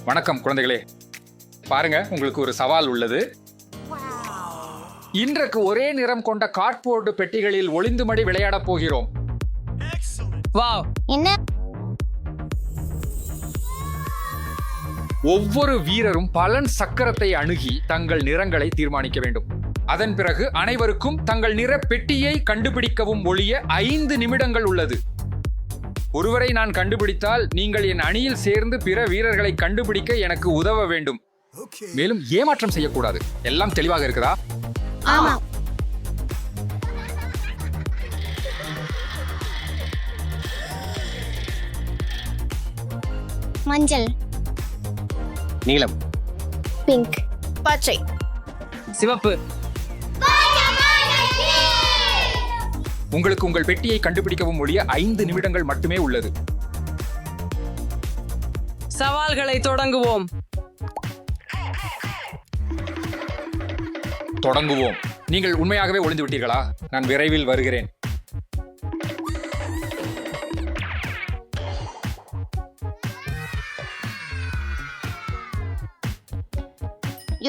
வணக்கம் குழந்தைகளே, பாருங்க, உங்களுக்கு ஒரு சவால் உள்ளது. இன்றைக்கு ஒரே நிறம் கொண்ட கார்ட்போர்டு பெட்டிகளில் ஒளிந்து மடி விளையாடப் போகிறோம். வாவ், என்ன? ஒவ்வொரு வீரரும் பலன் சக்கரத்தை அணுகி தங்கள் நிறங்களை தீர்மானிக்க வேண்டும். அதன் பிறகு அனைவருக்கும் தங்கள் நிற பெட்டியை கண்டுபிடிக்கவும் ஒழிய 5 நிமிடங்கள் உள்ளது. ஒருவரை நான் கண்டுபிடித்தால் நீங்கள் என் அணியில் சேர்ந்து பிற வீரர்களை கண்டுபிடிக்க எனக்கு உதவ வேண்டும். மேலும் ஏமாற்றம் செய்யக்கூடாது. எல்லாம் தெளிவாக இருக்குதா? ஆமா. மஞ்சள், நீலம், பிங்க், பச்சை, சிவப்பு. உங்களுக்கு உங்கள் பெட்டியை கண்டுபிடிக்கவும் ஒழிய 5 நிமிடங்கள் மட்டுமே உள்ளது. சவால்களை தொடங்குவோம். தொடங்குவோம். நீங்கள் உண்மையாகவே ஒளிந்து விட்டீர்களா? நான் விரைவில் வருகிறேன்.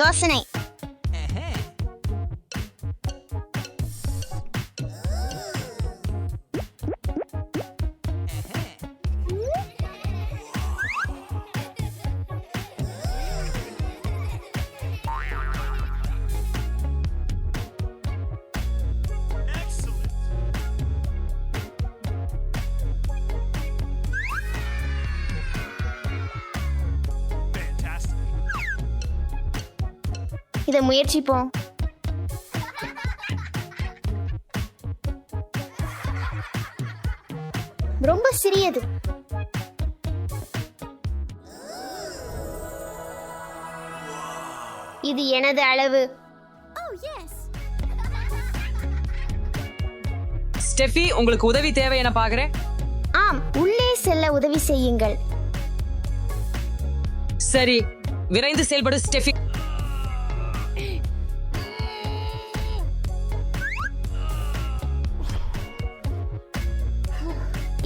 யோசனை. இதை முயற்சிப்போம். ரொம்ப சிறியது. இது எனது அளவு. ஸ்டெஃபி, உங்களுக்கு உதவி தேவை என பாக்குறேன். ஆம், உள்ளே செல்ல உதவி செய்யுங்கள். சரி, விரைந்து செயல்படு ஸ்டெஃபி.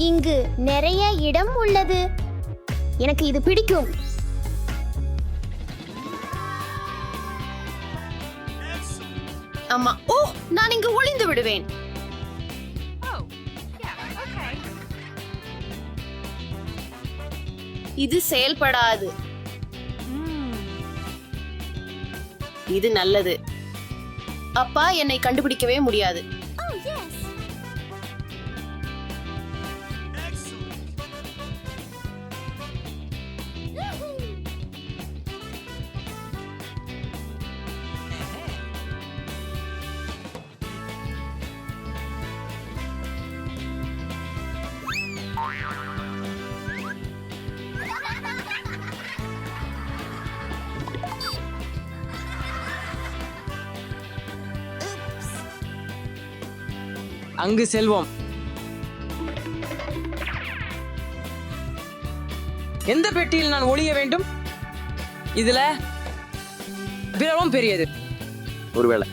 இங்கு நிறைய இடம் உள்ளது. எனக்கு இது பிடிக்கும். அம்மா, ஓ, நான் இங்கு ஒளிந்து விடுவேன். இது செயல்படாது. இது நல்லது. அப்பா என்னை கண்டுபிடிக்கவே முடியாது. அங்கு செல்வோம். எந்த பெட்டியில் நான் ஒளிய வேண்டும்? இதுல பிறவும் பெரியது. ஒருவேளை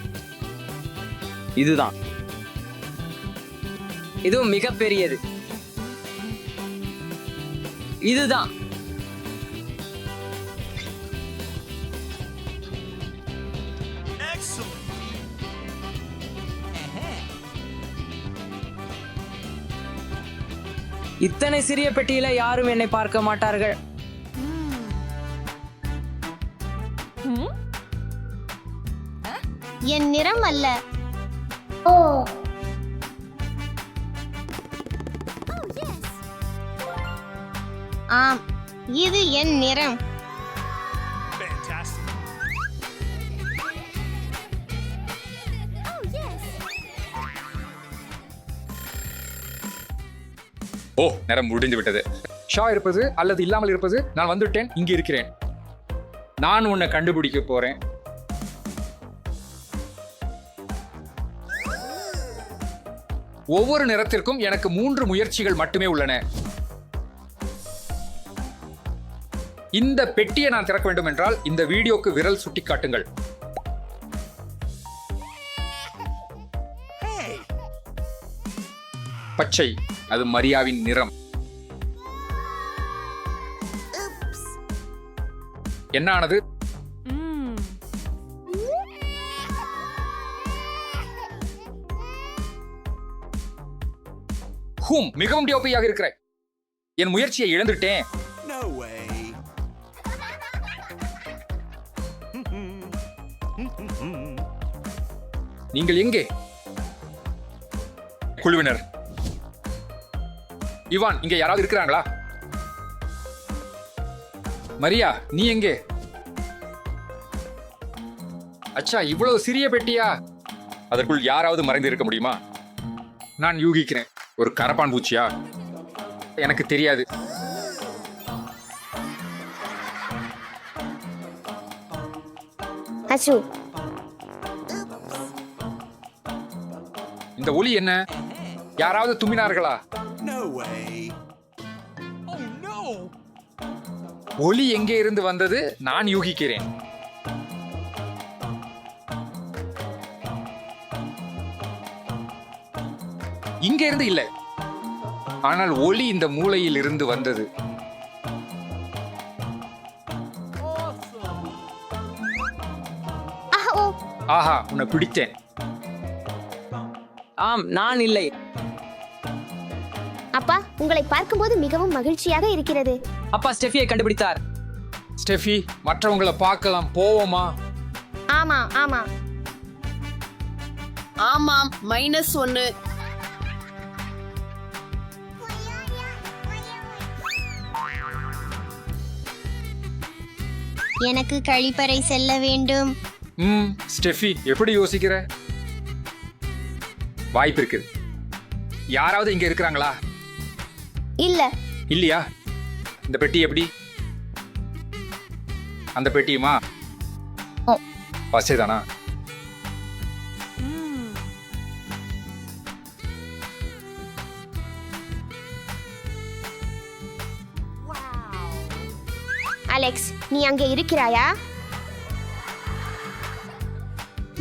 இதுதான். இதுவும் மிக பெரியது. இதுதான். இத்தனை சிறிய பெட்டியில யாரும் என்னை பார்க்க மாட்டார்கள். என் நிறம் அல்ல. ஓ, ஆம், இது என் நிறம். ஓ, நேரம் முடிந்து விட்டது. ஷா இருப்பது அல்லது இல்லாமல் இருப்பது. நான் வந்துட்டேன், இங்க இருக்கிறேன். நான் உன்னை கண்டுபிடிக்க போறேன். ஒவ்வொரு நிறத்திற்கும் எனக்கு 3 முயற்சிகள் மட்டுமே உள்ளன. இந்த பெட்டியை நான் திறக்க வேண்டும் என்றால் இந்த வீடியோக்கு விரல் சுட்டி காட்டுங்கள். பச்சை, அது மரியாவின் நிறம். என்ன ஆனது? மிகவும் டியோப்பியாக இருக்கிறாய். என் முயற்சியை இழந்துட்டேன். No way. நீங்கள் எங்கே? குழுவினர். இவான், இங்கே யாராவது இருக்கிறாங்களா? மரியா, நீ எங்கே? அச்சா, இவ்வளவு சிறிய பெட்டியா? அதற்குள் யாராவது மறைந்து இருக்க முடியுமா? நான் யூகிக்கிறேன். ஒரு கரப்பான் பூச்சியா? எனக்கு தெரியாது. அசு, இந்த ஒலி என்ன? யாராவது தும்மினார்களா? No way. ஒலி எங்கே இருந்து வந்தது? நான் யூகிக்கிறேன். இங்க இருந்து இல்லை, ஆனால் ஒலி இந்த மூலையில் இருந்து வந்தது. ஆஹா, உன்னை பிடித்தேன். ஆம், நான் இல்லை. அப்பா, உங்களை பார்க்கும்போது மிகவும் மகிழ்ச்சியாக இருக்கிறது. அப்பா ஸ்டெஃபியை கண்டுபிடித்தார். ஸ்டெஃபி, மற்றவங்களை பார்க்கலாம், போவோமா? ஆமா ஆமா. ஆமாம், -1. எனக்கு கழிப்பறை செல்ல வேண்டும். ஸ்டெஃபி, எப்படி யோசிக்கிற? வாய்ப்பு இருக்கு. யாராவது இங்க இருக்கிறாங்களா? இல்ல. இல்லையா? இந்த பெட்டி எப்படி? அந்த பெட்டியுமா? பசேதானா? அலெக்ஸ், நீ அங்கே இருக்கிறாயா?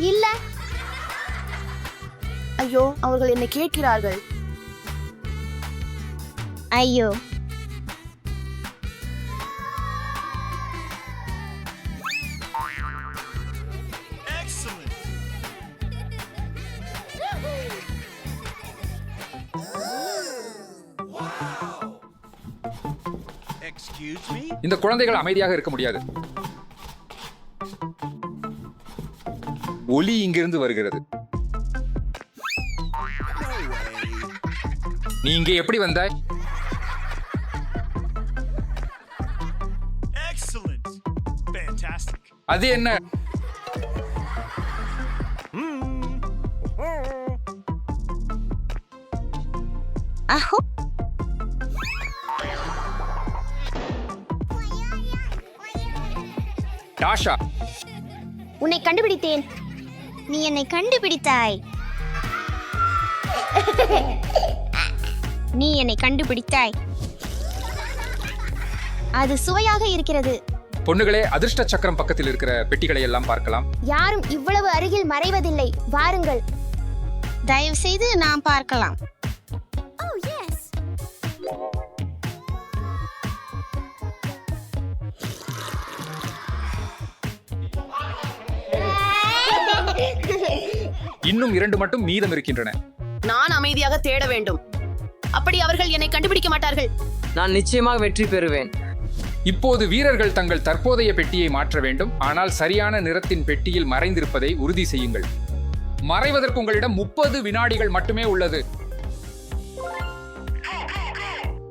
இல்ல. ஐயோ, அவர்கள் என்னை கேட்கிறார்கள். ஐயோ. Excellent. Excuse me? இந்த குழந்தைகள் அமைதியாக இருக்க முடியாது. ஒலி இங்கிருந்து வருகிறது. No way. நீ இங்கே எப்படி வந்தாய்? Excellent. Fantastic. அது என்ன? அஹோ. டாஷா, உன்னை கண்டுபிடித்தேன். நீ என்னை கண்டுபிடித்தாய். நீ என்னை கண்டுபிடித்தாய். அது சுவையாக இருக்கிறது. பொண்ணுகளே, அதிர்ஷ்ட சக்கரம் பக்கத்தில் இருக்கிற பெட்டிகளை எல்லாம் பார்க்கலாம். யாரும் இவ்வளவு அருகில் மறைவதில்லை. வாருங்கள். தயவு செய்து நாம் பார்க்கலாம். இன்னும் 2 மட்டும் மீதம் இருக்கின்றன. நான் அமைதியாக தேட வேண்டும். அப்படி அவர்கள் என்னை கண்டுபிடிக்க மாட்டார்கள். நான் நிச்சயமாக வெற்றி பெறுவேன். இப்போது வீரர்கள் தங்கள் தற்போதைய பெட்டியை மாற்ற வேண்டும். ஆனால் சரியான நிறத்தின் பெட்டியில் மறைந்திருப்பதை உறுதி செய்யுங்கள். மறைவதற்கு உங்களிடம் 30 வினாடிகள் மட்டுமே உள்ளது.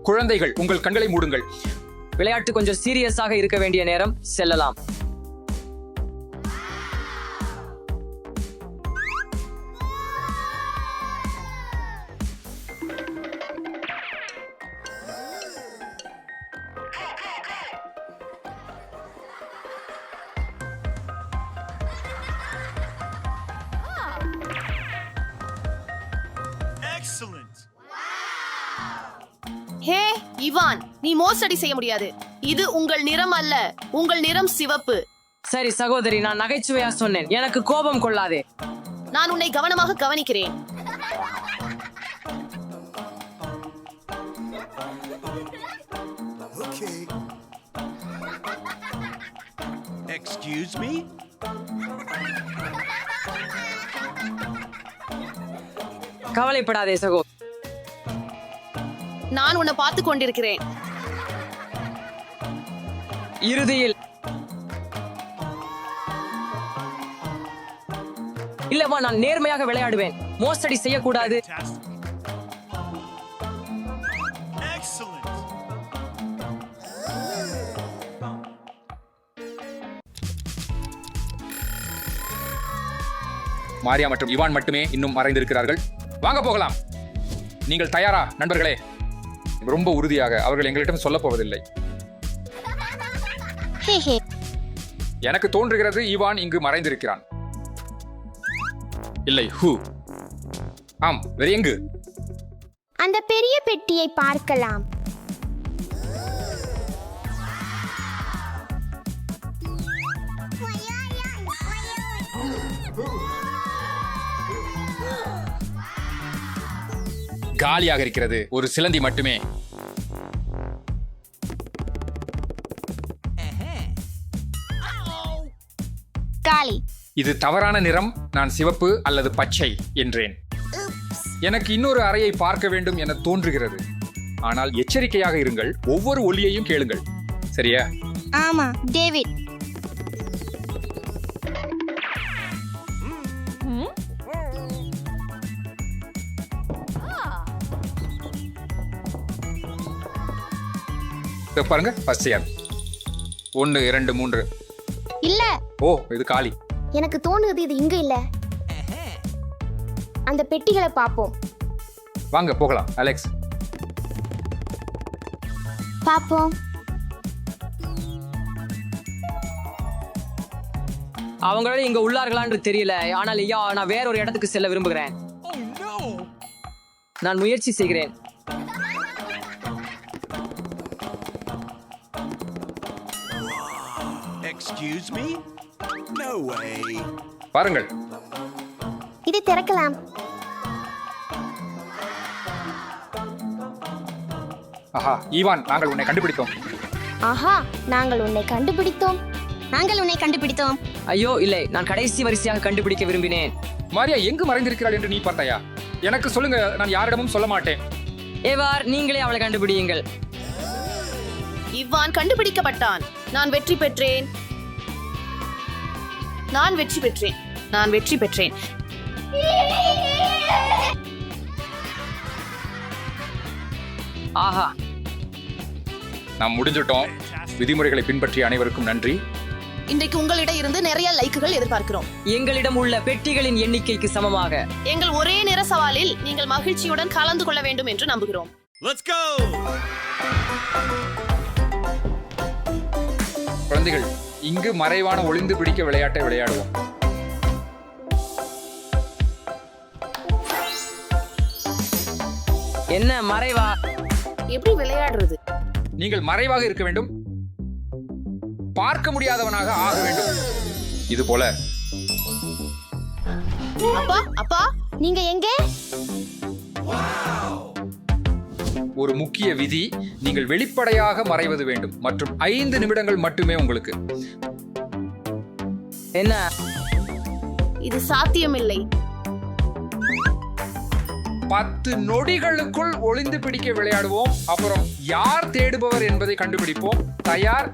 குழந்தைகள், உங்கள் கண்களை மூடுங்கள். விளையாட்டு கொஞ்சம் சீரியஸாக இருக்க வேண்டிய நேரம். செல்லலாம். Excellent. ஹே இவான், நீ மோசடி செய்ய முடியாது. இது உங்கள் நிறம் அல்ல. உங்கள் நிறம் சிவப்பு. சரி சகோதரி, நான் நகைச்சுவையா சொன்னேன். எனக்கு கோபம் கொள்ளாதே. நான் உன்னை கவனமாக கவனிக்கிறேன். Okay. Excuse me? கவலைப்படாதே சகோ. நான் உன்னை பார்த்து கொண்டிருக்கிறேன். இறுதியில் இல்லவா, நான் நேர்மையாக விளையாடுவேன். மோசடி செய்யக்கூடாது. Fantastic. Excellent. மாரியா மற்றும் இவான் மட்டுமே இன்னும் மறைந்திருக்கிறார்கள். வாங்க போகலாம். நீங்கள் தயாரா நண்பர்களே? ரொம்ப உறுதியாக அவர்கள் எங்களிடம் சொல்லப் போவதில்லை. ஹே ஹே. எனக்கு தோன்றுகிறது ஈவான் இங்கு மறைந்திருக்கிறான். இல்லை, ஹூ. ஆம், வேறு எங்கு? அந்த பெரிய பெட்டியை பார்க்கலாம். காலியாக இருக்கிறது. ஒரு சிலந்தி மட்டுமே. காலி. இது தவறான நிறம். நான் சிவப்பு அல்லது பச்சை என்றேன். எனக்கு இன்னொரு அறையை பார்க்க வேண்டும் என தோன்றுகிறது. ஆனால் எச்சரிக்கையாக இருங்கள். ஒவ்வொரு ஒலியையும் கேளுங்கள். சரியா? ஆமா, டேவிட். இதோ பாருங்க, ஃபர்ஸ்ட் இயர் 1 2 3. இல்ல, ஓ, இது காலி. எனக்கு தோணுது இது இங்க இல்ல. அந்த பெட்டிகளை பாப்போம். வாங்க போகலாம் அலெக்ஸ். பாப்போம். அவங்களும் இங்க உள்ளார்களான்னு தெரியல. ஆனால் ஐயா, நான் வேற ஒரு இடத்துக்கு செல்ல விரும்புகிறேன். நான் முயற்சி செய்கிறேன். Excuse me? No way. பாருங்கள். இதை திறக்கலாம். ஆஹா, ஈவான், நாங்கள் உன்னை கண்டுபிடித்தோம். ஆஹா, நாங்கள் உன்னை கண்டுபிடித்தோம். நாங்கள் உன்னை கண்டுபிடித்தோம். ஐயோ இல்லை, நான் கடைசி வரிசையாக கண்டுபிடிக்க விரும்பினேன். மாரியா எங்கு மறைந்திருக்கிறாள் என்று நீ பார்த்தாயா? எனக்கு சொல்லுங்க, நான் யாரிடமும் சொல்ல மாட்டேன். ஏவார், நீங்களே அவளை கண்டுபிடியுங்கள். இவ்வான் கண்டுபிடிக்கப்பட்டான். நான் வெற்றி பெற்றேன். நான் வெற்றி பெற்றேன். நான் வெற்றி பெற்றேன். ஆஹா, நாம் முடிஞ்சிட்டோம். விதிமுறைகளை பின்பற்றிய அனைவருக்கும் நன்றி. இன்றைக்கு உங்களிடம் இருந்து நிறைய லைக்குகள் எதிர்பார்க்கிறோம். எங்களிடம் உள்ள பெட்டிகளின் எண்ணிக்கைக்கு சமமாக எங்கள் ஒரே நிற சவாலில் நீங்கள் மகிழ்ச்சியுடன் கலந்து கொள்ள வேண்டும் என்று நம்புகிறோம். Let's go! குழந்தைகள், இங்கு மறைவான ஒளிந்து பிடிக்க விளையாட்டை விளையாடுவோம். என்ன மறைவா? எப்படி விளையாடுறது? நீங்கள் மறைவாக இருக்க வேண்டும். பார்க்க முடியாதவனாக ஆக வேண்டும். இது போல. அப்பா, அப்பா, நீங்க எங்கே? ஒரு முக்கிய விதி, நீங்கள் வெளிப்படையாக மறைவது வேண்டும் மற்றும் 5 நிமிடங்கள் மட்டுமே உங்களுக்கு. என்ன? இது சாத்தியமில்லை. 10 நொடிகளுக்குள் ஒளிந்து பிடிக்க விளையாடுவோம். அப்புறம் யார் தேடுபவர் என்பதை கண்டுபிடிப்போம். தயார்?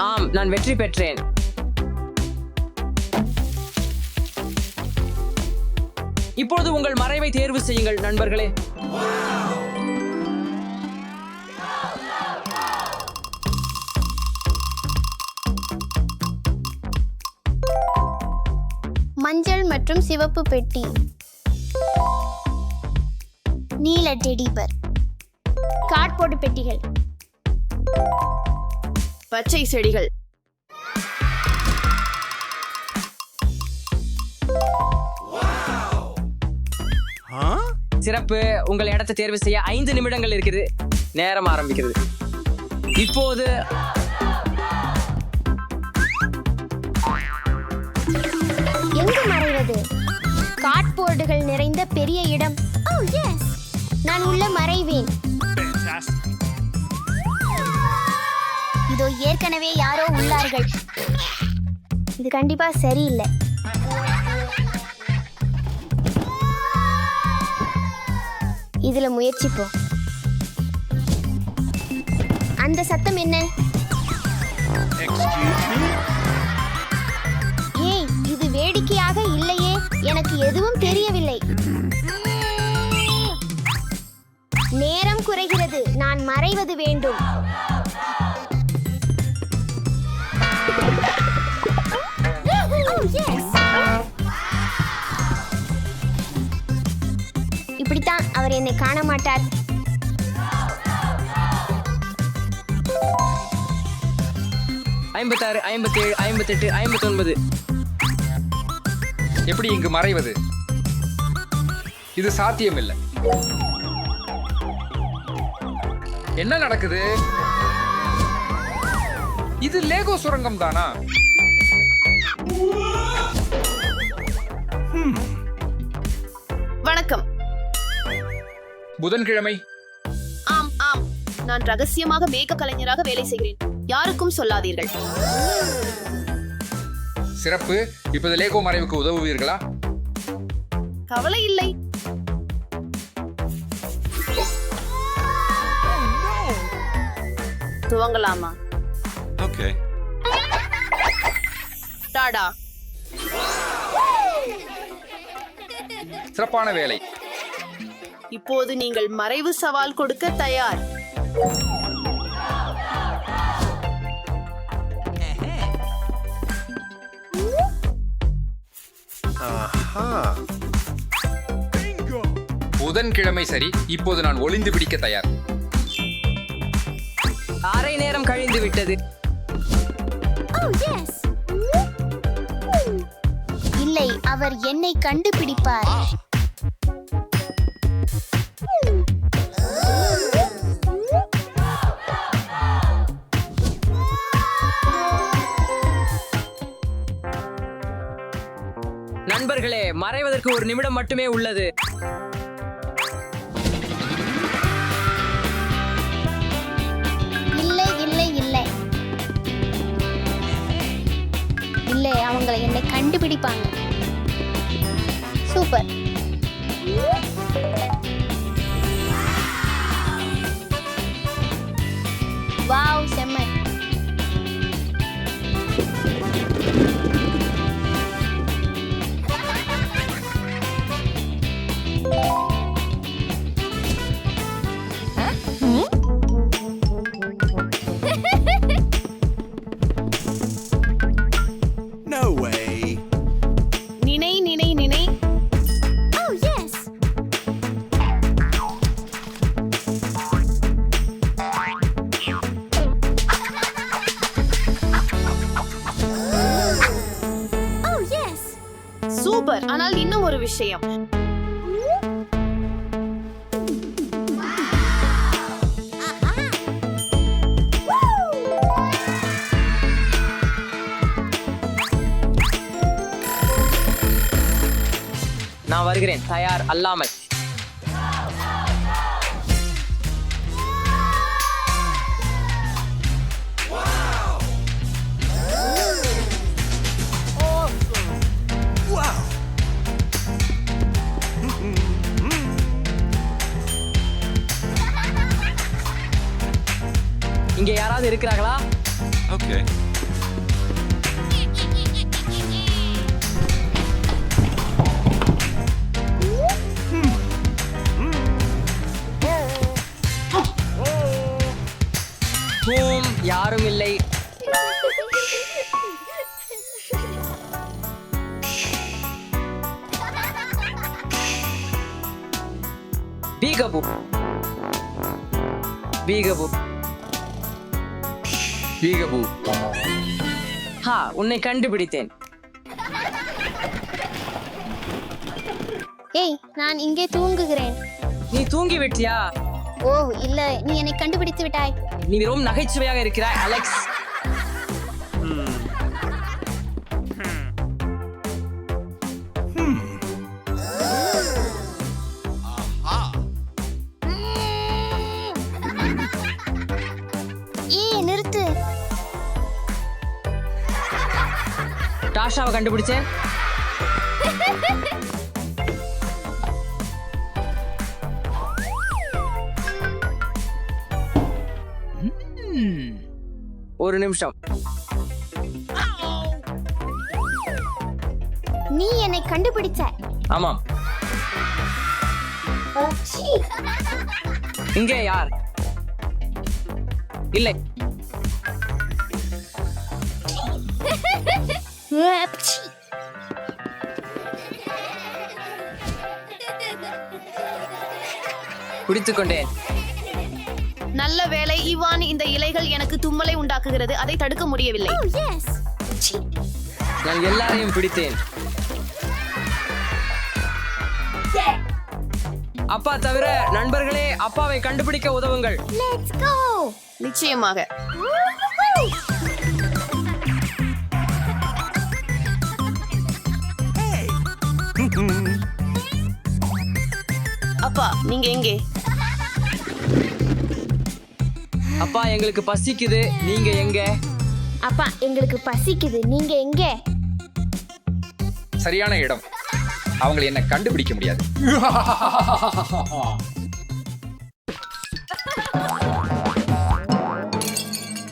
ஆம், நான் வெற்றி பெற்றேன். இப்பொழுது உங்கள் மறைவை தேர்வு செய்யுங்கள் நண்பர்களே. மஞ்சள் மற்றும் சிவப்பு பெட்டி, நீல டெடிபர், கார்ட்போர்டு பெட்டிகள், பச்சை செடிகள். Huh? சிறப்பு. உங்கள் இடத்தை தேர்வு செய்ய 5 நிமிடங்கள் இருக்குது. நேரம் ஆரம்பிக்கிறது இப்போது. எங்கு மறைவது? கார்ட்போர்டுகள் நிறைந்த பெரிய இடம். ஓ எஸ், நான் உள்ள மறைவேன். Fantastic. இதோ ஏற்கனவே யாரோ உள்ளார்கள். இது கண்டிப்பா சரியில்லை. இதுல முயற்சிப்போம். அந்த சத்தம் என்ன? Excuse me? ஏய், இது வேடிக்கையாக இல்லையே. எனக்கு எதுவும் தெரியவில்லை. நேரம் குறைகிறது. நான் மறைவது வேண்டும். இப்படித்தான் அவர் என்னை காண மாட்டார். ஐம்பத்தாறு, 57, 58, 59. எப்படி இங்கு மறைவது? இது சாத்தியமில்லை. என்ன நடக்குது? இது லேகோ சுரங்கம் தானா? வணக்கம். புதன்கிழமை. ஆம் ஆம், நான் ரகசியமாக மேக கலைஞராக வேலை செய்கிறேன். யாருக்கும் சொல்லாதீர்கள். சிறப்பு. இப்போது லேகோ மறைவுக்கு உதவுவீர்களா? கவலை இல்லை. துவங்கலாமா? Okay. டாடா. சிறப்பான வேலை. இப்போது நீங்கள் மறைவு சவால் கொடுக்க தயார். Bingo. புதன்கிழமை சரி. இப்போது நான் ஒளிந்து பிடிக்க தயார். அரை நேரம் கழிந்து விட்டது. இல்லை, அவர் என்னை கண்டுபிடிப்பார். நண்பர்களே, மறைவதற்கு 1 நிமிடம் மட்டுமே உள்ளது. இல்லை இல்லை இல்லை இல்லை, அவங்களை என்னை கண்டுபிடிப்பாங்க. சூப்பர். வாவ், செம்ம. No way. நினை நினை நினை. Oh yes. Oh yes. Super. ஆனால் இன்னும் ஒரு விஷயம். நான் வருகிறேன், தயார் அல்லாமல். Wow. இங்கே யாராவது இருக்கிறார்களா? Okay. யாரும் இல்லை. பீகபு பீகபு பீகபூ. ஹா, உன்னை கண்டுபிடித்தேன். ஏய், நான் இங்கே தூங்குகிறேன். நீ தூங்கி விட்டியா? ஓ இல்ல, நீ என்னை கண்டுபிடித்து விட்டாய். நீ மிகவும் நகைச்சுவையாக இருக்கிறாய், அலெக்ஸ். ஏய் நிறுத்து. டாஷாவை கண்டுபிடிச்சேன். ஒரு நிமிஷம். நீ என்னை கண்டுபிடிச்ச. ஆமாம். சீ. இங்கே யார்? இல்லை. சீ. பிடித்துக் கொண்டேன். நல்ல வேளை இவான், இந்த இலைகள் எனக்கு தும்மலை உண்டாக்குகிறது. அதை தடுக்க முடியவில்லை. Oh, yes. சீ. நான் எல்லாரையும் பிடித்தேன். அப்பா தவிர நண்பர்களே, அப்பாவை கண்டுபிடிக்க உதவுங்கள். Let's go. நிச்சயமாக. அப்பா, நீங்க எங்கே? அப்பா, எங்களுக்கு பசிக்குது. நீங்க எங்க? அப்பா, எங்களுக்கு பசிக்குது. நீங்க எங்க? சரியான இடம். அவங்களை என்ன கண்டுபிடிக்க முடியாது.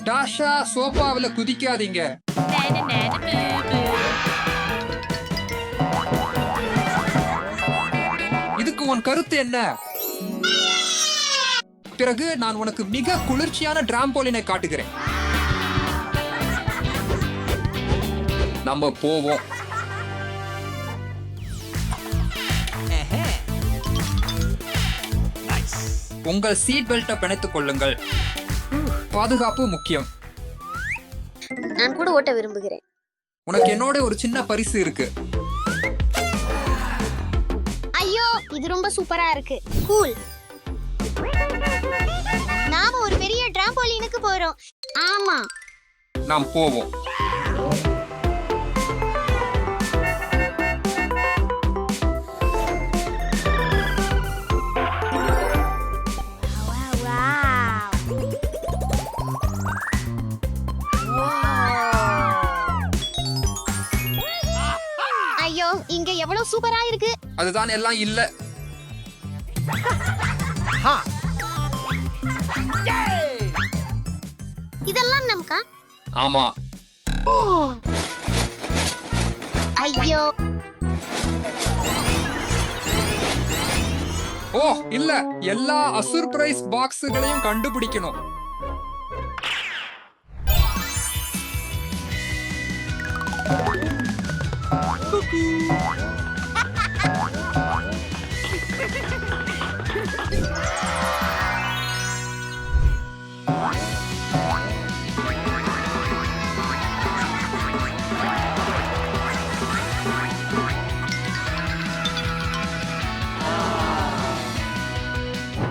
டாஷா, சோஃபாவுல குதிக்காதீங்க. இதுக்கு உன் கருத்து என்ன? பிறகு நான் உனக்கு மிக குளிர்ச்சியான டிராம்போலினை காட்டுகிறேன். நம்ம போவோம். உங்கள் சீட் பெல்ட்டை பிணைத்துக் கொள்ளுங்கள். பாதுகாப்பு முக்கியம். நான் கூட ஓட்ட விரும்புகிறேன். உனக்கு என்னோட ஒரு சின்ன பரிசு இருக்கு. ஐயோ, இது ரொம்ப சூப்பரா இருக்கு. கூல். நாம ஒரு பெரிய டிராம்போலினுக்கு போறோம். ஆமா. நாம் போவோம். ஐயோ, இங்க எவ்வளவு சூப்பரா இருக்கு. அதுதான் எல்லாம் இல்ல. இதெல்லாம் நமக்கா? ஆமா. ஐயோ. ஓ இல்ல, எல்லா அசுர் பிரைஸ் பாக்ஸுகளையும் கண்டுபிடிக்கணும்.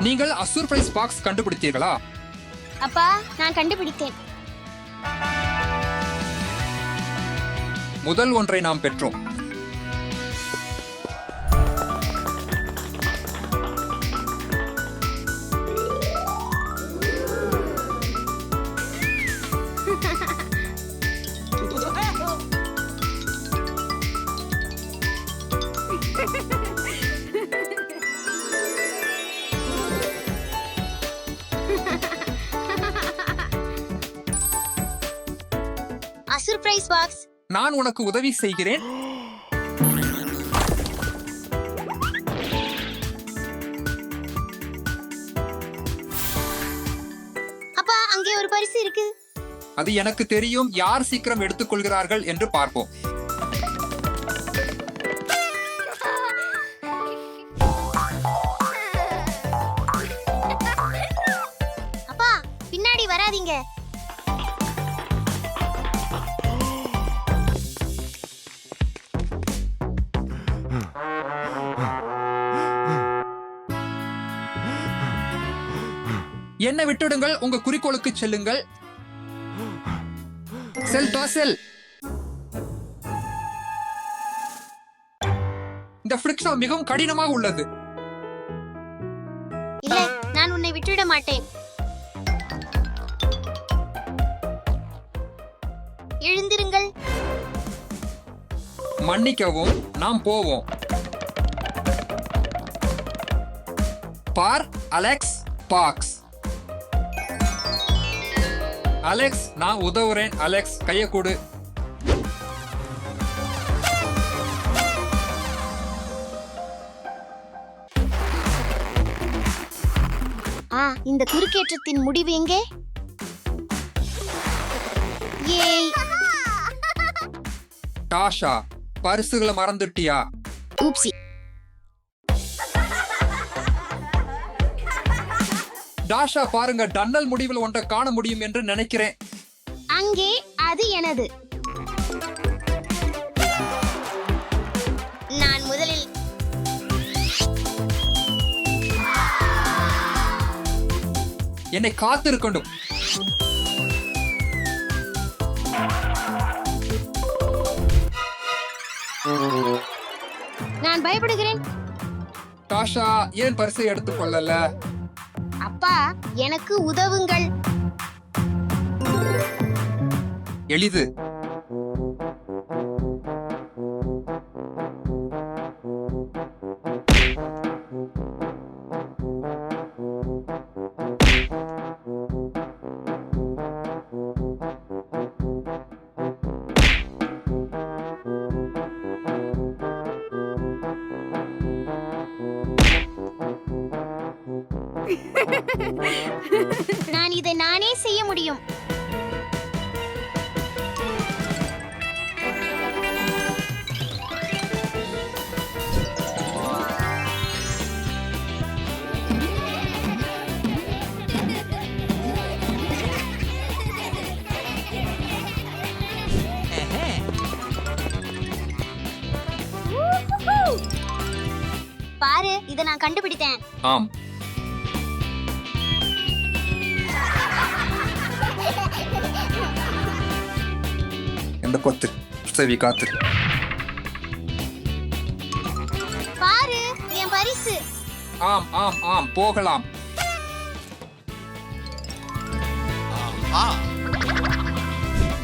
நீங்கள் அசுர் பிரைஸ் பாக்ஸ் கண்டுபிடித்தீர்களா? அப்பா, நான் கண்டுபிடித்தேன். முதல் ஒன்றை நாம் பெற்றோம். அசுர் பிரைஸ் பாக்ஸ். நான் உனக்கு உதவி செய்கிறேன். அப்பா, அங்கே ஒரு பரிசு இருக்கு. அது எனக்கு தெரியும். யார் சீக்கிரம் எடுத்துக்கொள்கிறார்கள் என்று பார்ப்போம். அப்பா, பின்னாடி வராதீங்க. என்னை விட்டுடுங்கள், உங்க குறிக்கோளுக்கு செல்லுங்கள். செல் செல். இந்த ஃபிரிக்ஷா மிகவும் கடினமாக உள்ளது. இல்லை, நான் உன்னை விட்டுவிட மாட்டேன். எழுந்திருங்கள். மன்னிக்கவும், நாம் போவோம். பார், அலெக்ஸ் பாக்ஸ். அலெக்ஸ், நான் உதவுறேன். அலெக்ஸ், கைய கொடு. இந்த குறுக்கேற்றத்தின் முடிவு எங்கே? ஏய், டாஷா, பரிசுகளை மறந்துட்டியா? ஊப்சி. டாஷா, பாருங்க, டன்னல் முடிவில் ஒன்றை காண முடியும் என்று நினைக்கிறேன். அங்கே அது எனது. நான் முதலில் என்னை காத்திருக்கணும். நான் பயப்படுகிறேன். டாஷா, ஏன் பரிசை எடுத்துக் கொள்ளல? அப்பா, எனக்கு உதவுங்கள். எளிது. நான் இதை நானே செய்ய முடியும். பாரு, இதை நான் கண்டுபிடித்தேன். ஆம். எந்த கொத்து செவி காத்து. பாரு, என் பரிசு. ஆம் ஆம் ஆம், போகலாம்.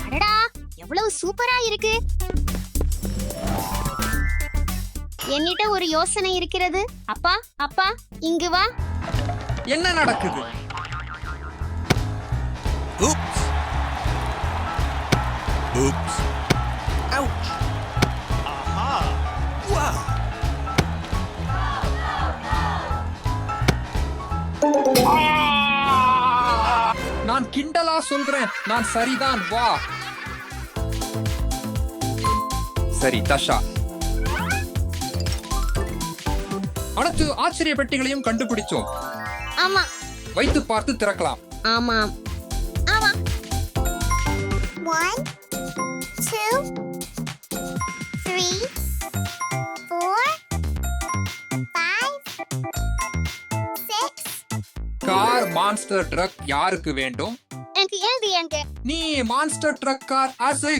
அடடா, எவ்வளவு சூப்பரா இருக்கு. என்னிட்ட ஒரு யோசனை இருக்கிறது. அப்பா, அப்பா, இங்கு வா. என்ன நடக்குது? Oops. Oops. Ouch. Aha. Wow. நான் கிண்டலா சொல்றேன். நான் சரிதான். வா. சரி, தஷா. அடுத்து ஆச்சரிய பெட்டிகளையும் கண்டுபிடிச்சோம். ஆமா, வைத்து பார்த்து திறக்கலாம். ஆமாம், ஆமா. 1 2 3 4 5 6. கார் மான்ஸ்டர் ட்ரக் யாருக்கு வேண்டும்? எனக்கு எழுதி எனக்கு. நீ மான்ஸ்டர் ட்ரக் கார் ஆசை.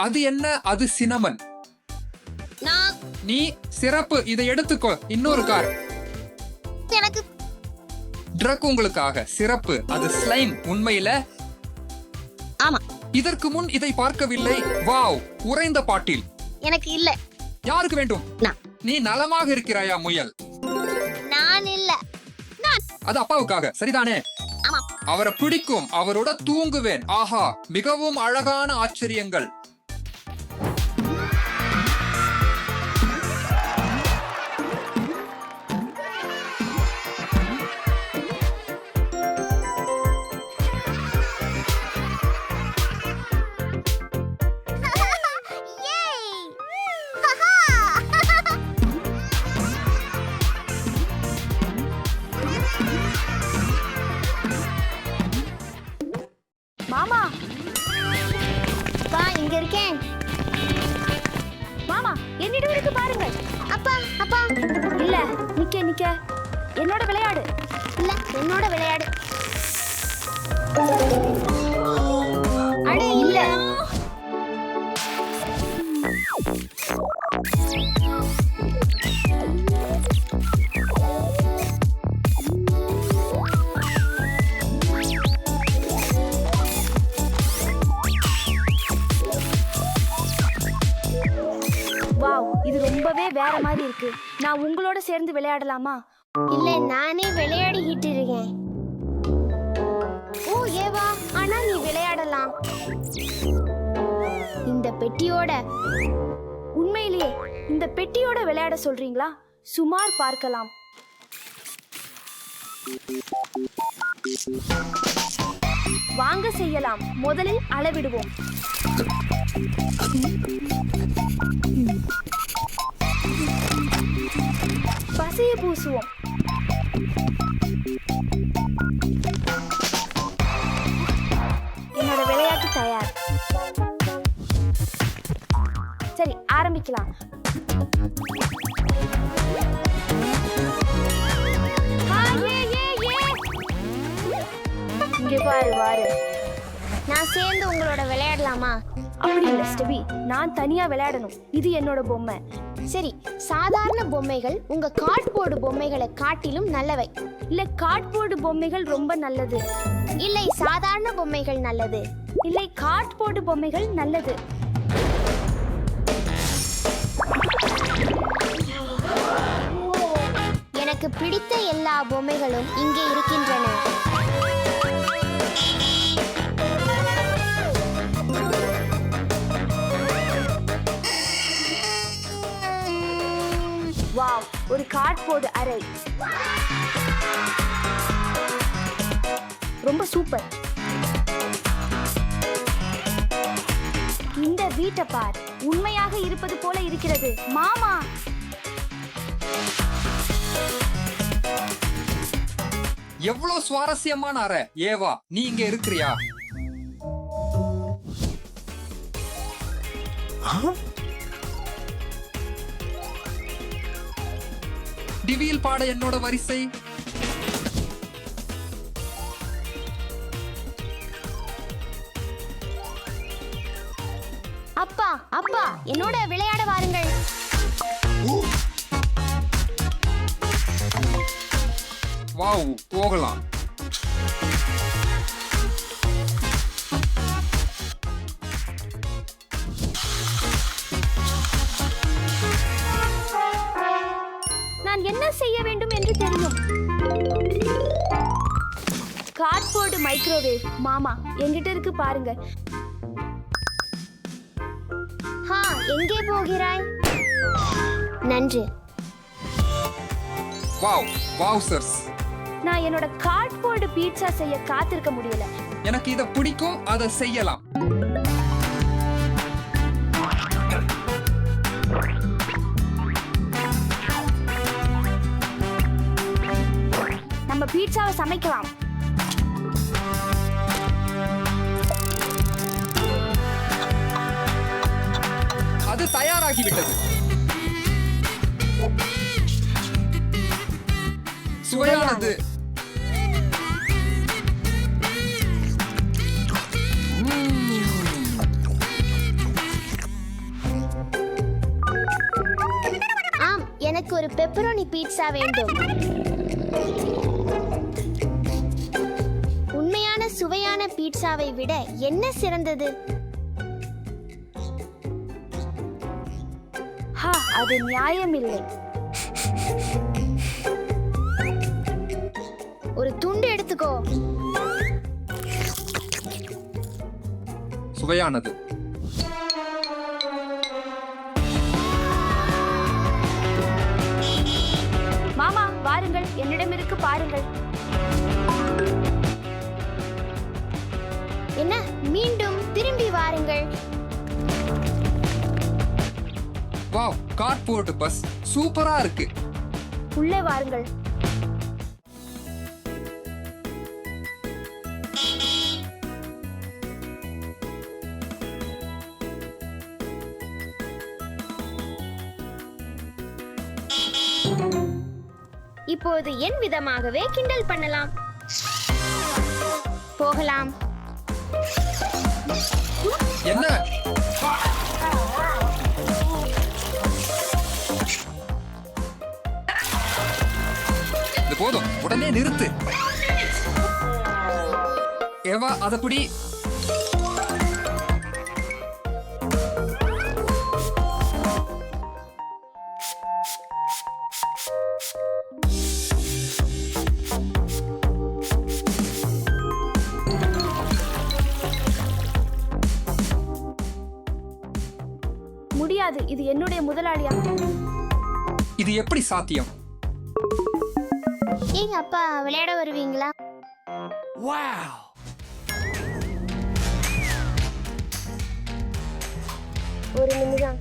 அது என்ன? அது சினமன். நான் நீ சிறப்பு. இதை எடுத்துக்கோ. இன்னொரு கார் எனக்கு ட்ரக் உங்களுக்காக. சிறப்பு. அது ஸ்லைம். உண்மையில ஆமா. இதற்கு முன் இதை பார்க்கவில்லை. வாவ், உறைந்த பாட்டில். எனக்கு இல்ல. யாருக்கு வேண்டும்? நான். நீ நலமாக இருக்கிறாயா முயல்? நான் இல்ல. நான். அது அப்பாவுக்காக, சரிதானே? ஆமா. அவரை பிடிக்கும். அவரோட தூங்குவேன். ஆஹா, மிகவும் அழகான ஆச்சரியங்கள். மாமா, வா, இங்க இருக்கேன். மாமா, என்னிடம் இருக்கு பாருங்க. அப்பா, அப்பா. இல்ல, நிக்க நிக்க. என்னோட விளையாடு. இல்ல என்னோட விளையாடு. அட இல்ல. வாவ், இது ரொம்பவே வேற மாதிரி இருக்கு. நான் உங்களோட சேர்ந்து விளையாடலாமா? இல்ல, நானே விளையாடிக்கிட்டு இருக்கேன். ஓ ஏவா, ஆனா நீ விளையாடலாம். இந்த பெட்டியோட உண்மையிலேயே இந்த பெட்டியோட விளையாட சொல்றீங்களா? சுமார் பார்க்கலாம். வாங்க செய்யலாம். முதலில் அளவிடுவோம். பசையை பூசுவோம். என்னோட விளையாட்டு தயார். சரி, ஆரம்பிக்கலாம். இங்கே பாரு. நான் சேர்ந்து உங்களோட விளையாடலாமா? அப்படி இல்ல ஸ்டெபி, நான் தனியா விளையாடணும். இது என்னோட பொம்மை. சரி, சாதாரண பொம்மைகள் உங்க கார்ட்போர்டு பொம்மைகளை காட்டிலும் நல்லவை. இல்ல, கார்ட்போர்டு பொம்மைகள் ரொம்ப நல்லது. இல்லை, சாதாரண பொம்மைகள் நல்லது. இல்லை, கார்ட்போர்டு பொம்மைகள் நல்லது. எனக்கு பிடித்த எல்லா பொம்மைகளும் இங்கே இருக்கின்றன. வாவ், ஒரு கார்ட்போர்டு அறை. ரொம்ப சூப்பர். இந்த வீட்டை பார், உண்மையாக இருப்பது போல இருக்கிறது. மாமா, எவ்வளவு சுவாரஸ்யமான அறை. ஏவா, நீ இங்க இருக்கிறியா? டிவியில் பாட என்னோட வரிசை. அப்பா அப்பா, என்னோட விளையாட வாருங்கள். வாவ், போகலாம். நான் என்ன செய்ய வேண்டும் என்று தெரியும். Cardboard microwave. மாமா, என்கிட்ட இருக்கு பாருங்க. எங்கே போகிறாய்? நன்று. வாவ், வாவ்சர்ஸ். நான் என்னோட கார்ட்போர்டு பீட்சா செய்ய காத்திருக்க முடியல. எனக்கு இத பிடிக்கும், அதை செய்யலாம். நம்ம பீட்சாவை சமைக்கலாம். அது தயாராகிவிட்டது. சுவையானது. ஆம், எனக்கு ஒரு பெப்பரோனி பீட்சா வேண்டும். உண்மையான சுவையான பீட்சாவை விட என்ன சிறந்தது? அது நியாயமில்லை. ஒரு துண்டு எடுத்துக்கோ. சுவையானது. மாமா, வாருங்கள், என்னிடம் இருக்கு பாருங்கள். என்ன, மீண்டும் திரும்பி வாருங்கள். வாவ், கார்ட்போர்டு பஸ் சூப்பரா இருக்கு. உள்ளே வாருங்கள். இப்போது என் விதமாகவே கிண்டல் பண்ணலாம். போகலாம். என்ன இது போதும், உடனே நிறுத்து. ஏவா அதப்படி. முடியாது, இது என்னுடைய முதலாளியா. இது எப்படி சாத்தியம்? எங்க அப்பா விளையாட வருவீங்களா? Wow. ஒரு நிமிஷம்.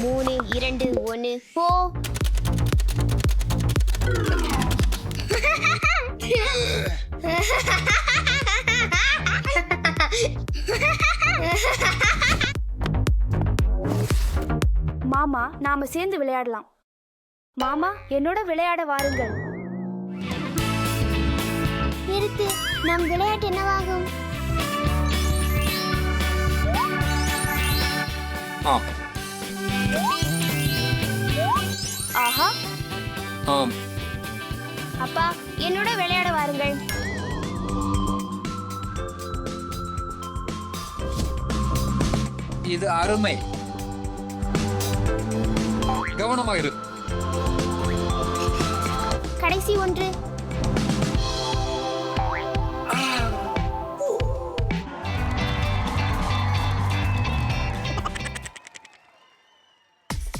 3, 2, 1 போ. மாமா, நாம சேர்ந்து விளையாடலாம். மாமா, என்னோட விளையாட வாருங்கள். நிறுத்து, நம் விளையாட்டு என்னவாகும்? ஆம். ஆஹா, ஆம். அப்பா, என்னோட விளையாட வாருங்கள். இது அருமை. கவனமாக இரு. கடைசி ஒன்று.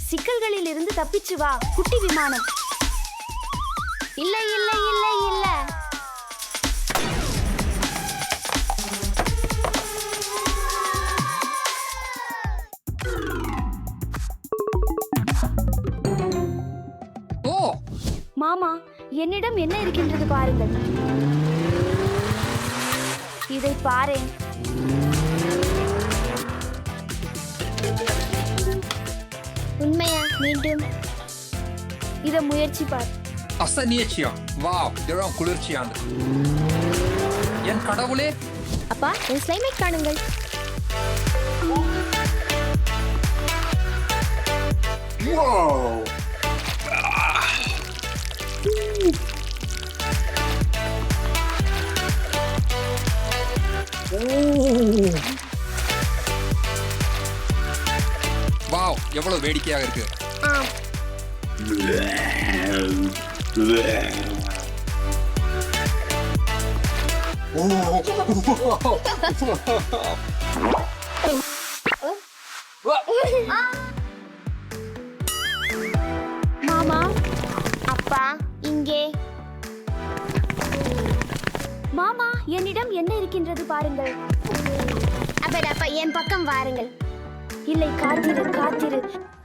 சிக்கல்களில் இருந்து தப்பிச்சு வா, குட்டி விமானம். இல்ல இல்ல இல்ல இல்ல. ஓ, மாமா, என்னிடம் என்ன இருக்கின்றது பாருங்கள். இதை பாரேன். உண்மையா? மீண்டும் இத முயற்சி பார். அசனியச்சியம். வாவ், இதெல்லாம் குளிர்ச்சியானது. என் கடவுளே. அப்பா, என் ஸ்லைமை காணுங்கள். வாவ், எவ்வளவு வேடிக்கையாக இருக்கு. ஆம். மாமா, அப்பா, இங்கே. மாமா, என்னிடம் என்ன இருக்கின்றது பாருங்கள். அப்பா, என் பக்கம் வாருங்கள். இல்லை, காத்திரு காத்திரு.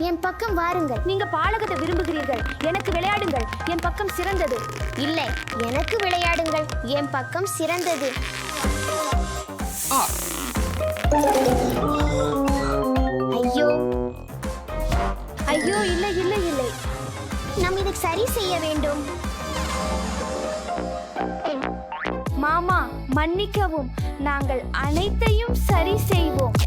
என் பக்கம் வாருங்கள். நீங்க பாலகத்தை விரும்புகிறீர்கள். எனக்கு விளையாடுங்கள். என் பக்கம் சிறந்தது. இல்லை, எனக்கு விளையாடுங்கள். என் பக்கம் சிறந்தது. ஆ, ஐயோ ஐயோ, இல்லை இல்லை இல்லை. நாம் இதை சரி செய்ய வேண்டும். மாமா, மன்னிக்கவும். நாங்கள் அனைத்தையும் சரி செய்வோம்.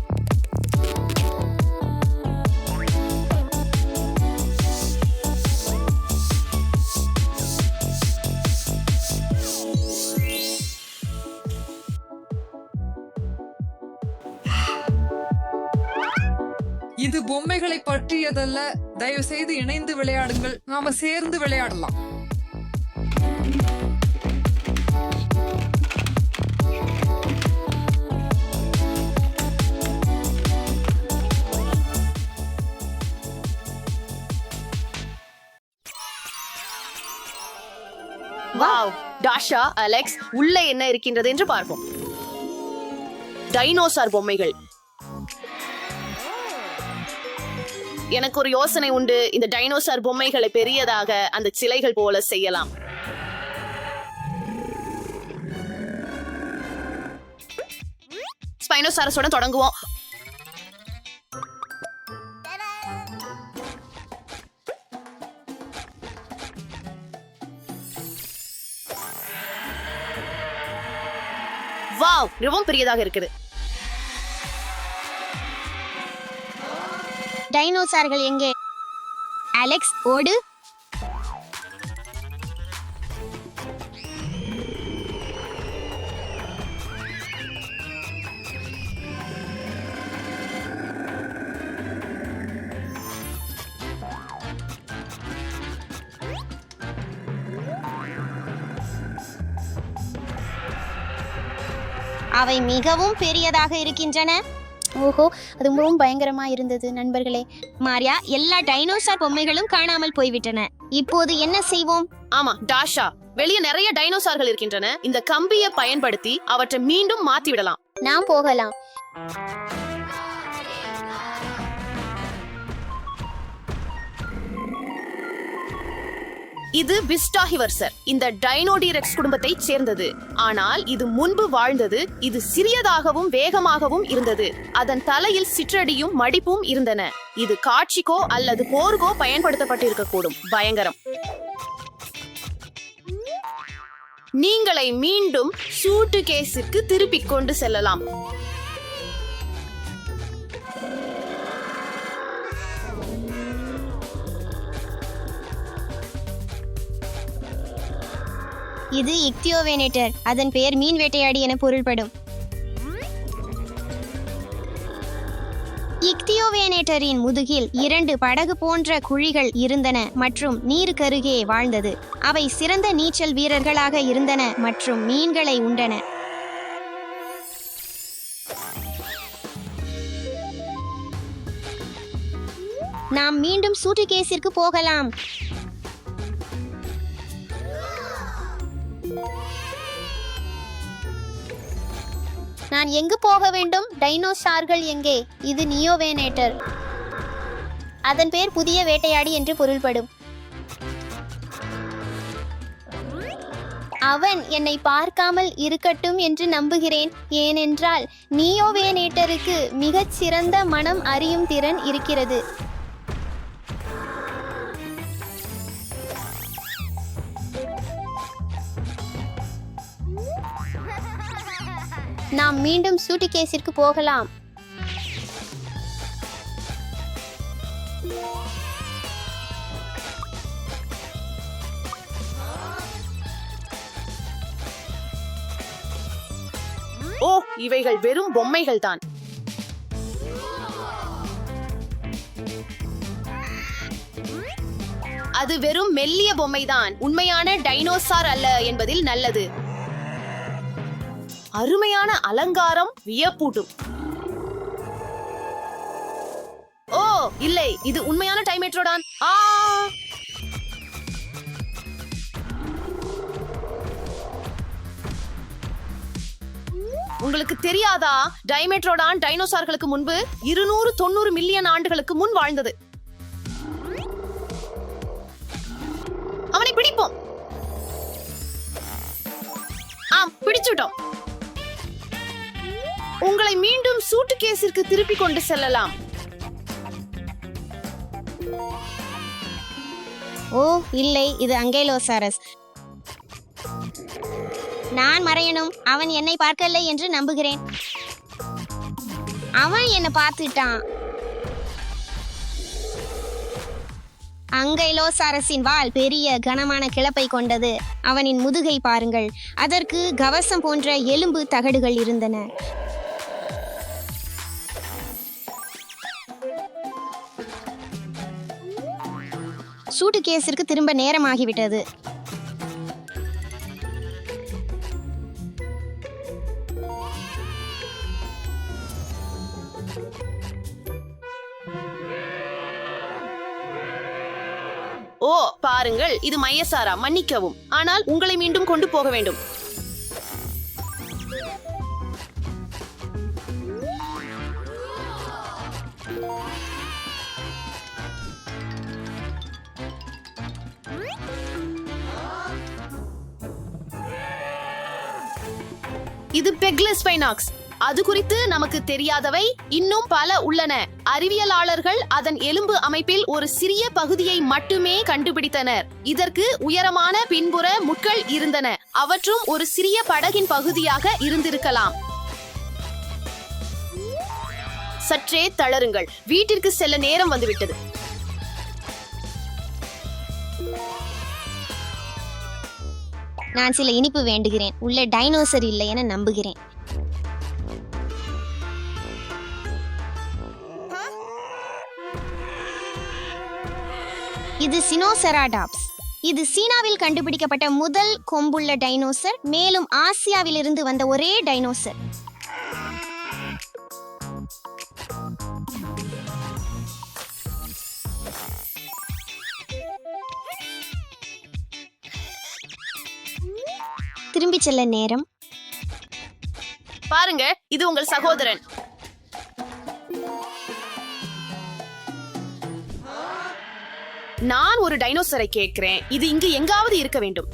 இது பொம்மைகளை பற்றியதல்ல. தயவு செய்து இணைந்து விளையாடுங்கள். நாம சேர்ந்து விளையாடலாம். வாவ், டாஷா, அலெக்ஸ், உள்ள என்ன இருக்கின்றது என்று பார்ப்போம். டைனோசார் பொம்மைகள். எனக்கு ஒரு யோசனை உண்டு. இந்த டைனோசார் பொம்மைகளை பெரியதாக அந்த சிலைகள் போல செய்யலாம். ஸ்பைனோசாரஸோட தொடங்குவோம். வாவ், மிகவும் பெரியதாக இருக்குது. டைனோசார்கள் எங்கே? அலெக்ஸ், ஓடு. அவை மிகவும் பெரியதாக இருக்கின்றன. ஓஹோ, அது மிகவும் பயங்கரமா இருந்தது நண்பர்களே. மாரியா, எல்லா டைனோசார் பொம்மைகளும் காணாமல் போய்விட்டன. இப்போது என்ன செய்வோம்? ஆமா டாஷா, வெளியே நிறைய டைனோசார்கள் இருக்கின்றன. இந்த கம்பியை பயன்படுத்தி அவற்றை மீண்டும் மாத்தி விடலாம். நாம் போகலாம். இது விஸ்டாஹிவர்சர், இந்த டைனோடிரெக்ஸ் குடும்பத்தைச் சேர்ந்தது. ஆனால் இது முன்பு வாழ்ந்தது. இது சிறியதாகவும் வேகமாகவும் இருந்தது. அதன் தலையில் சிற்றடியும் மடிப்பும் இருந்தன. இது காட்சிக்கோ அல்லது போருக்கோ பயன்படுத்தப்பட்டிருக்கக்கூடும். பயங்கரம். நீங்களை மீண்டும் சூட்டு கேஸிற்கு திருப்பிக் கொண்டு செல்லலாம். இது இக்தியோவேனேட்டர். அதன் பெயர் மீன் வேட்டையாடி என பொருள்படும். இக்தியோவேனேட்டரின் முதுகில் 2 படகு போன்ற குழிகள் இருந்தன மற்றும் நீருக்கருகே வாழ்ந்தது. அவை சிறந்த நீச்சல் வீரர்களாக இருந்தன மற்றும் மீன்களை உண்டன. நாம் மீண்டும் சூட்டுகேஸிற்கு போகலாம். நான் எங்கு போக வேண்டும்? டைனோசார்கள் எங்கே? இது நியோவேனேட்டர். அதன் பேர் புதிய வேட்டையாடி என்று பொருள்படும். அவன் என்னை பார்க்காமல் இருக்கட்டும் என்று நம்புகிறேன். ஏனென்றால் நியோவேனேட்டருக்கு மிகச் சிறந்த மனம் அறியும் திறன் இருக்கிறது. நாம் மீண்டும் சூட்டுகேஸிற்கு போகலாம். ஓ, இவைகள் வெறும் பொம்மைகள் தான். அது வெறும் மெல்லிய பொம்மைதான். உண்மையான டைனோசார் அல்ல என்பதில் நல்லது. அருமையான அலங்காரம், வியப்பூட்டும். ஓ இல்லை, இது உண்மையான டைமெட்ரோடான். உங்களுக்கு தெரியாதா, டைமெட்ரோடான் டைனோசார்களுக்கு முன்பு 290 மில்லியன் ஆண்டுகளுக்கு முன் வாழ்ந்தது. அவனை பிடிப்போம். ஆம், பிடிச்சுட்டோம். உங்களை மீண்டும் சூட்டுகேஸிற்கு திருப்பி கொண்டு செல்லலாம். ஓ இல்லை, இது அங்கேலோசாரஸ். நான் மறையணும். அவன் என்னை பார்க்கவில்லை என்று நம்புகிறேன். அவன் என்னை பார்த்துட்டான். அங்கைலோசாரஸின் வால் பெரிய கனமான கிளப்பை கொண்டது. அவனின் முதுகை பாருங்கள். அதற்கு கவசம் போன்ற எலும்பு தகடுகள் இருந்தன. சூட்டுகேஸிற்கு திரும்ப நேரமாகிவிட்டது. ஓ பாருங்கள், இது மையசாரா. மன்னிக்கவும், ஆனால் உங்களை மீண்டும் கொண்டு போக வேண்டும். இது பெக்லஸ் பைனாக்ஸ். அது குறித்து நமக்கு தெரியாதவை இன்னும் பல உள்ளன. அறிவியலாளர்கள் அதன் எலும்பு அமைப்பில் ஒரு சிறிய பகுதியை மட்டுமே கண்டுபிடித்தனர். இதற்கு உயரமான பின்புற முட்கள் இருந்தன. அவற்றும் ஒரு சிறிய படகின் பகுதியாக இருந்திருக்கலாம். சற்றே தளருங்கள், வீட்டிற்கு செல்ல நேரம் வந்துவிட்டது. நான் சில இனிப்பு வேண்டுகிறேன். உள்ள டைனோசர் இல்லை என நம்புகிறேன். இது சினோசெராடாப்ஸ். இது சீனாவில் கண்டுபிடிக்கப்பட்ட முதல் கொம்புள்ள டைனோசர், மேலும் ஆசியாவில் இருந்து வந்த ஒரே டைனோசர். திரும்பி செல்ல நேரம். பாருங்க, இது உங்கள் சகோதரன். நான் ஒரு டைனோசரை கேட்கிறேன். இது இங்கு எங்காவது இருக்க வேண்டும்.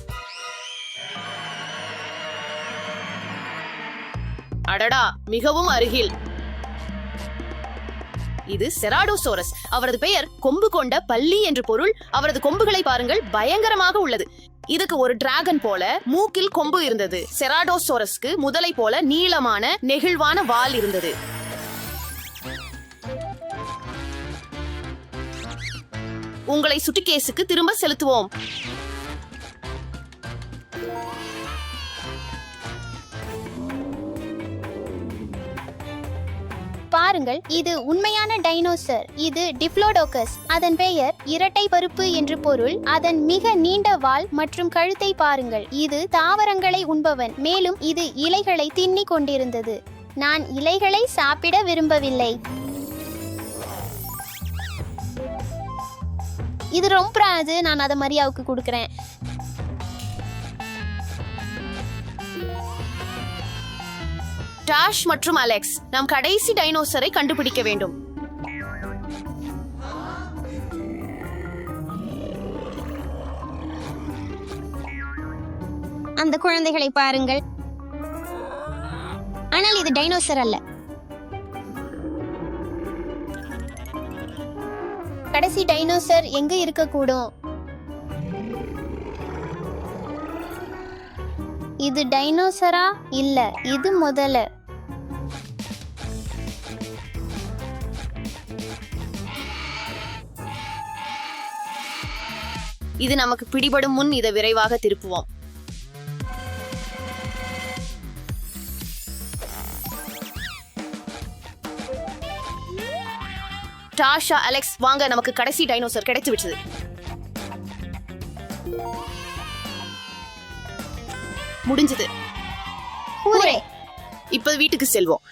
அடடா, மிகவும் அருகில். இது செராடோசோரஸ். அவரது பெயர் கொம்பு கொண்ட பல்லி என்று பொருள். அவரது கொம்புகளை பாருங்கள், பயங்கரமாக உள்ளது. இதுக்கு ஒரு டிராகன் போல மூக்கில் கொம்பு இருந்தது. செராடோசோரஸ்க்கு முதலை போல நீளமான நெகிழ்வான வால் இருந்தது. உங்களை சுட்டிகேஸுக்கு திரும்ப செலுத்துவோம். பாருங்கள், இது உண்மையான டைனோசர். இது டிப்ளோடோகஸ். அதன் பெயர் இரட்டை பருப்பு என்று பொருள். அதன் மிக நீண்ட வால் மற்றும் கழுத்தை பாருங்கள். இது தாவரங்களை உண்பவன், மேலும் இது இலைகளை தின்னிக் கொண்டிருந்தது. நான் இலைகளை சாப்பிட விரும்பவில்லை. இது ரொம்ப நான் அதை மரியாவுக்கு கொடுக்கிறேன். டாஷ் மற்றும் அலெக்ஸ், நாம் கடைசி டைனோசரை கண்டுபிடிக்க வேண்டும். அந்த குழந்தைகளை பாருங்கள். ஆனால் இது டைனோசர் அல்ல. கடைசி டைனோசர் எங்க இருக்கக்கூடும்? இது டைனோசரா? இல்ல, இது முதல்ல. இது நமக்கு பிடிபடும் முன் இதை விரைவாக திருப்புவோம். டாஷா, அலெக்ஸ், வாங்க, நமக்கு கடைசி டைனோசர் கிடைத்து விட்டது. முடிஞ்சது. ஹூரே! இப்ப வீட்டுக்கு செல்வோம்.